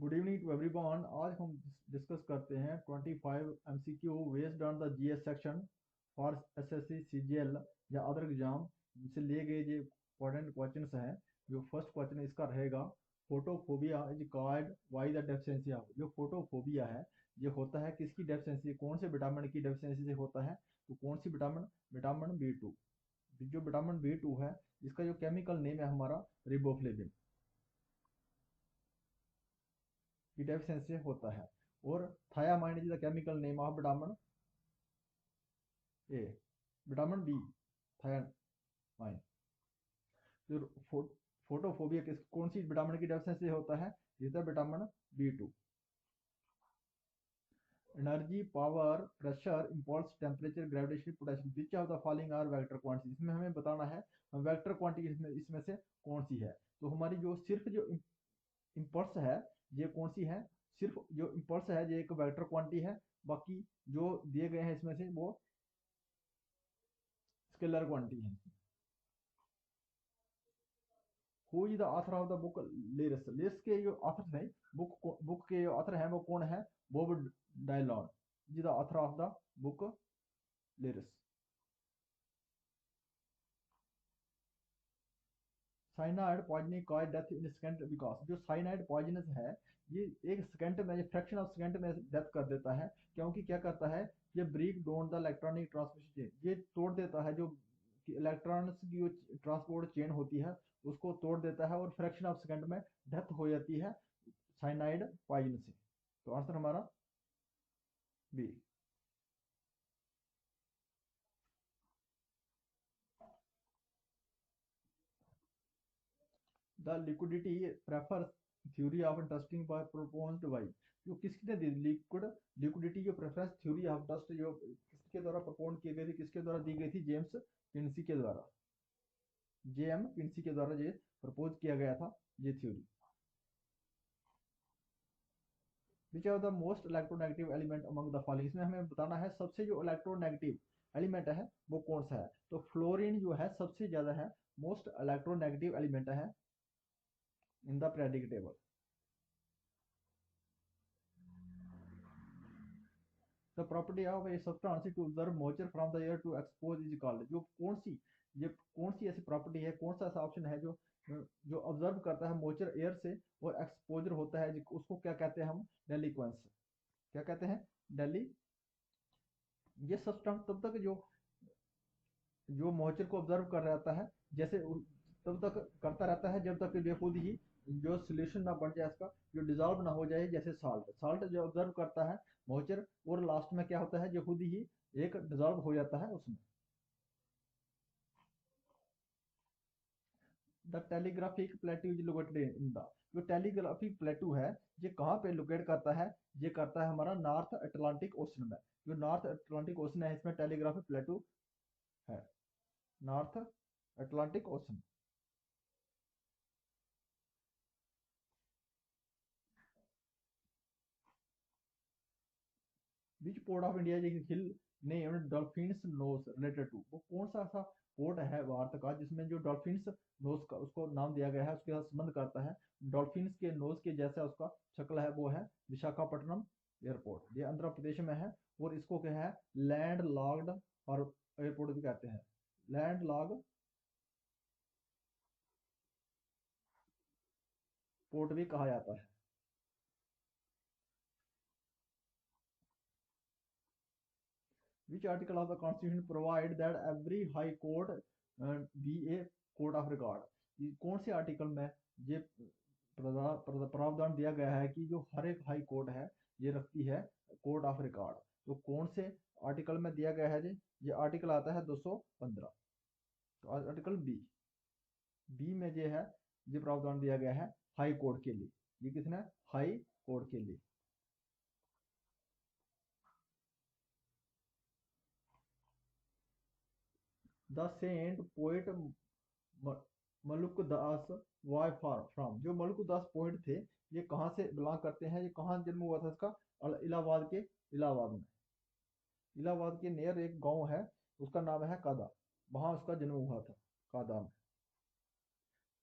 Good evening to everyone. आज हम discuss करते हैं 25 MCQ based on the GS section for SSC CGL या अदर एग्जाम से लिए गए जो इंपॉर्टेंट क्वेश्चंस हैं। जो फर्स्ट क्वेश्चन इसका रहेगा, photophobia is called why the deficiency of. जो फोटोफोबिया है ये होता है किसकी डेफिशिएंसी, कौन से विटामिन की डेफिशिएंसी से होता है? तो कौन सी विटामिन? Vitamin B two. जो विटामिन बी टू है इसका जो केमिकल नेम है हमारा रिबोफ्लेविन की डेफिशिएंसी से होता है। और thiamine is the chemical name of vitamin A, vitamin B, thiamine. जो फोटोफोबिया किस कौन सी विटामिन की डेफिशिएंसी से होता है? Is the vitamin B two. Energy, power, pressure, impulse, temperature, gravitational potential, which of the following are vector quantity. इसमें हमें बताना है वेक्टर क्वांटिटी इसमें से कौन सी है। तो हमारी जो सिर्फ जो इम्पल्स है ये कौन सी है? सिर्फ जो इम्पल्स है ये एक वेक्टर क्वांटिटी है। बाकी जो दिए गए हैं इसमें से वो स्केलर क्वांटिटी है। Who is the author of the book lyrics. Lyrics के जो ऑथर हैं, बुक के जो ऑथर हैं वो कौन है? Bob Dylan is the author of the book Lyrics. Cyanide poisoning cause death in second because. जो साइनाइड पॉइजनस है ये एक सेकंड में, ये फ्रैक्शन ऑफ सेकंड में डेथ कर देता है। क्योंकि क्या करता है ये break down the electronic transmission chain, ये तोड़ देता है जो इलेक्ट्रॉन्स की जो ट्रांसपोर्ट चेन होती है उसको तोड़ देता है और फ्रैक्शन ऑफ सेकंड में डेथ हो जाती है साइनाइड पॉइजन से। तो आंसर हमारा B. The liquidity prefer theory of interesting by proposed by. जो किसने दी लिक्विड लिक्विडिटी जो प्रेफरेंस थ्योरी ऑफ डस्ट जो किसके द्वारा प्रपोज की गई थी, किसके द्वारा दी गई थी? जेम्स किन्सी के द्वारा, जेएम किन्सी के द्वारा ये प्रपोज किया गया था ये theory. Which are the most electronegative element among the following. इसमें हमें बताना है सबसे जो इलेक्ट्रोनेगेटिव एलिमेंट है वो कौन सा है। तो फ्लोरीन जो है सबसे ज्यादा है, मोस्ट इलेक्ट्रोनेगेटिव एलिमेंट है in the periodic table. The property of a substance to observe moisture from the air to expose is called. जो कौन सी ये कौन सी ऐसी प्रॉपर्टी है, कौन सा ऐसा ऑप्शन है जो जो ऑब्जर्व करता है मॉइस्चर एयर से और एक्सपोजर होता है उसको क्या कहते हैं हम? डेलिक्वेंस। क्या कहते हैं? डेली। ये सब्सटेंस तब तक जो जो मॉइस्चर को ऑब्जर्व कर रहता है जैसे तब तक करता रहता है जब तक ये खुद ही जो सोल्यूशन ना बन जाए, इसका जो डिजॉल्व ना हो जाए। जैसे साल्ट, साल्ट जो ऑब्जर्व करता है मॉइस्चर और लास्ट में क्या होता है जो खुद ही एक डिजॉल्व हो जाता है उसमें। The telegraphic प्लेटू is located in the. जो टेलीग्राफिक प्लेटू है ये कहाँ पे लोकेट करता है? ये करता है हमारा नॉर्थ अटलांटिक ओशन में। जो नॉर्थ अटलांटिक ओशन है इसमें टेलीग्राफिक प्लेटू है, north Atlantic ocean. Which port of India hill named dolphins nose related to. वो कौन सा ऐसा पोर्ट है भारत का जिसमें जो डॉल्फिन्स नोज का उसको नाम दिया गया है, उसके साथ संबंध करता है डॉल्फिन्स के नोज के जैसा उसका शक्ल है, वो है विशाखापट्टनम एयरपोर्ट। ये आंध्र प्रदेश में है और इसको क्या है लैंड लॉक्ड और एयरपोर्ट भी कहते हैं, लैंड लॉग पोर्ट भी कहा जाता है। Which article of the Constitution provide that every high court be a court of regard? कौन से आर्टिकल में ये प्रावधान दिया गया है कि जो हर एक हाई कोर्ट है ये रखती है कोर्ट ऑफ रिकॉर्ड? तो कौन से आर्टिकल में दिया गया है जी? ये आर्टिकल आता है 215। तो आर्टिकल बी, बी में ये है ये प्रावधान दिया गया है हाई कोर्ट के लिए। ये किसने? हाई कोर्ट के लिए। The saint poet Malukdas why far from. जो मलुकदास पोइट थे ये कहाँ से बिलोंग करते हैं? ये कहाँ जन्म हुआ था इसका? इलाहाबाद के, इलाहाबाद में, इलाहाबाद के नियर एक गांव है उसका नाम है कादा, वहां उसका जन्म हुआ था, कादा में।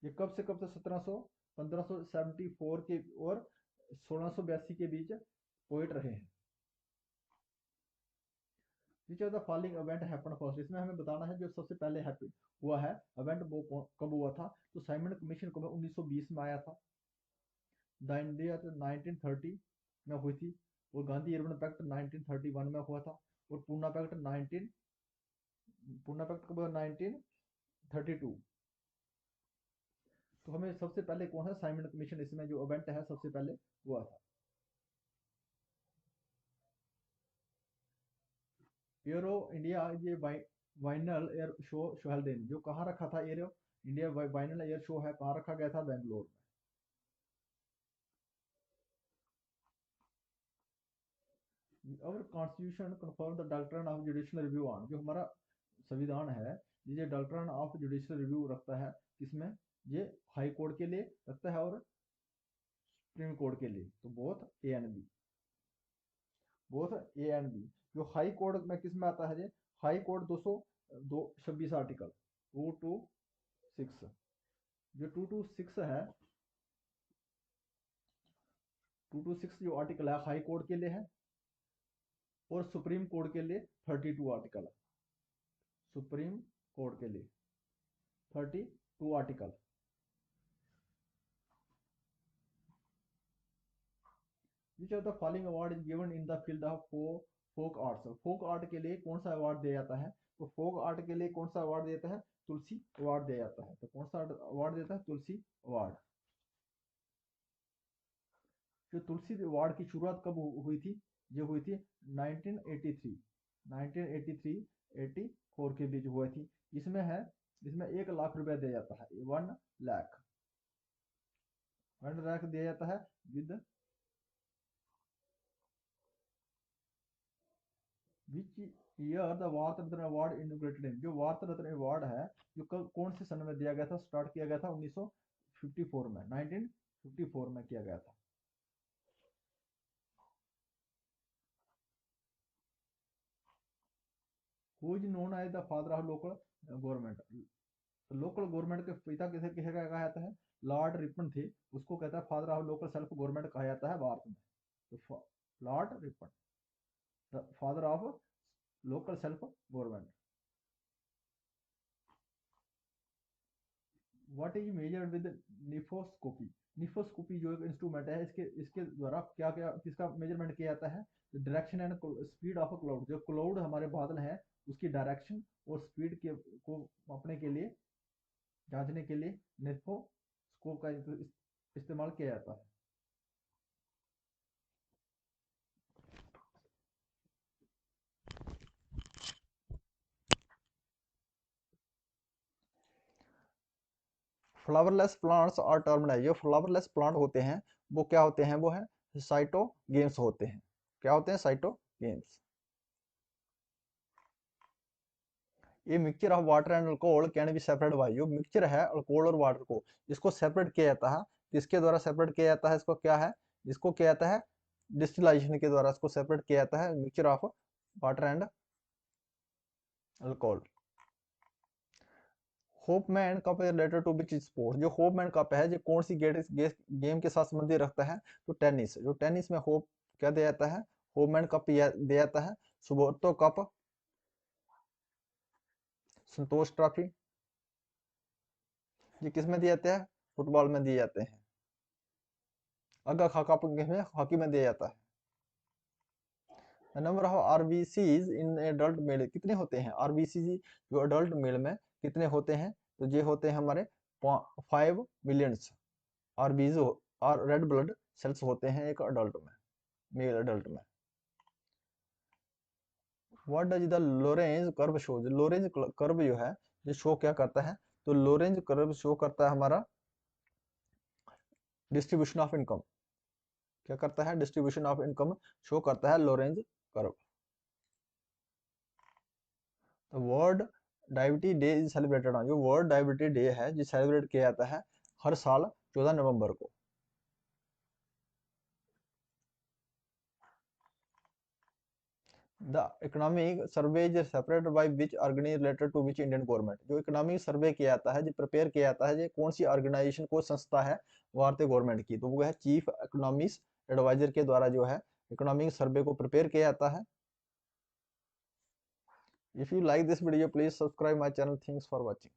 ये कब से 1700 1574 के और 1682 के बीच पोइट रहे हैं। विच of the following event happen first, इसमें हमें बताना है जो सबसे पहले हैपन हुआ है इवेंट वो कब हुआ था। तो साइमन कमीशन कब 1920 में आया था। द इंडिया 1930 में हुई थी। और गांधी अर्बन पैक्ट 1931 में हुआ था। और पूना पैक्ट कब हुआ 1932। तो हमें सबसे पहले कौन है साइमन कमीशन, इसमें जो इवेंट है सबसे पहले हुआ था। एरो इंडिया ये vinyl air show held in, जो कहाँ रखा था arrow India vinyl air show है कहाँ रखा गया था, बेंगलोर में। और constitution confirm the doctrine of judicial review on, जो हमारा संविधान है ये डॉक्ट्रिन ऑफ जुडिशियल रिव्यू रखता है किसमें, ये हाई कोर्ट के लिए रखता है और सुप्रीम कोर्ट के लिए। तो both A and B, both A and B. जो हाई कोर्ट में किस में आता है ये, हाई कोर्ट 226 आर्टिकल 226, जो 226 है 226 जो आर्टिकल है हाई कोर्ट के लिए है। और सुप्रीम कोर्ट के लिए 32 आर्टिकल है, सुप्रीम कोर्ट के लिए 32 article. Which of the following award is given in the field of folk arts, folk art के लिए कौन सा अवार्ड दिया जाता है। तो फोक आर्ट के लिए कौन सा अवार्ड दिया जाता है, तुलसी अवार्ड दिया जाता है। तो कौन सा अवार्ड देता है, तुलसी अवार्ड। जो तुलसी अवार्ड की शुरुआत कब हुई थी, जो हुई थी 1983, 1983 84 के बीच हुई थी। इसमें है, इसमें 1 लाख रुपया दिया जाता है, 1 लाख, 1 लाख दिया जाता है with which year the Bharat Ratna award inaugurated, जो भारत रत्न अवार्ड है जो कौन से सन में दिया गया था, स्टार्ट किया गया था 1954 में, 1954 में किया गया था। Who is known as the father of local government, local government के पिता किसे किसे कहा जाता है, लॉर्ड रिपन थे, उसको कहता है father of local self government कहा जाता है भारत में। तो Lord Ripon the father of local self government. What is measured with nephoscopy, nephoscopy जो एक इंस्ट्रूमेंट है, इसके इसके द्वारा क्या क्या किसका मेजरमेंट किया जाता है, direction and speed of a cloud, जो क्लाउड हमारे बादल हैं उसकी डायरेक्शन और स्पीड के को मापने के लिए, जांचने के लिए निफोस्कोप का इस्तेमाल किया जाता है। फ्लावरलेस प्लांट्स आर टर्म्ड है, जो फ्लावरलेस प्लांट होते हैं वो क्या होते हैं, वो है साइटोगेम्स होते हैं। क्या होते हैं, साइटोगेम्स। ये mixture of water and alcohol can be separate by, जो मिक्सचर है अल्कोहल और वाटर को, इसको सेपरेट किया जाता है। किसके द्वारा सेपरेट किया जाता है, इसको क्या है, इसको किया जाता है डिस्टिलाइजेशन के द्वारा, इसको सेपरेट किया जाता है mixture of water and alcohol. Hopman cup है रिलेटेड टू विच स्पोर्ट, जो होपमैन कप है जो कौन सी गेम के साथ संबंधित रखता है, तो टेनिस, जो टेनिस में होप क्या दिया जाता है, होपमैन कप दिया जाता है। सुबोर्तो कप, संतोष ट्रॉफी, ये किस में दिए जाते हैं, फुटबॉल में दिए जाते हैं। अगर कप हॉकी में दिया जाता है। Number of RBCs in adult mail कितने होते हैं, आरबीसी जो अडल्ट मेल में कितने होते हैं, तो ये होते हैं हमारे 5 मिलियंस आरबीज और रेड ब्लड सेल्स होते हैं एक अडल्ट में, मेल अडल्ट में। What does the Lorentz curve show, Lorentz curve जो है ये शो क्या करता है, तो लोरेंज कर्व शो करता है हमारा डिस्ट्रीब्यूशन ऑफ इनकम, क्या करता है, डिस्ट्रीब्यूशन ऑफ इनकम शो करता है लोरेंज कर्व। तो world diabetes day is celebrated on, जो वर्ल्ड डायबिटीज डे है जो सेलिब्रेट किया जाता है हर साल 14 नवंबर को। The economic survey is separated by which organization related to which Indian government, जो इकोनॉमिक सर्वे किया जाता है, जो प्रिपेयर किया जाता है, जो कौन सी ऑर्गेनाइजेशन को संस्था है भारतीय गवर्नमेंट की, तो वो है चीफ इकोनॉमिस्ट एडवाइजर के द्वारा जो है इकोनॉमिक सर्वे को प्रिपेयर किया जाता है। If you like this video please subscribe my channel. Thanks for watching.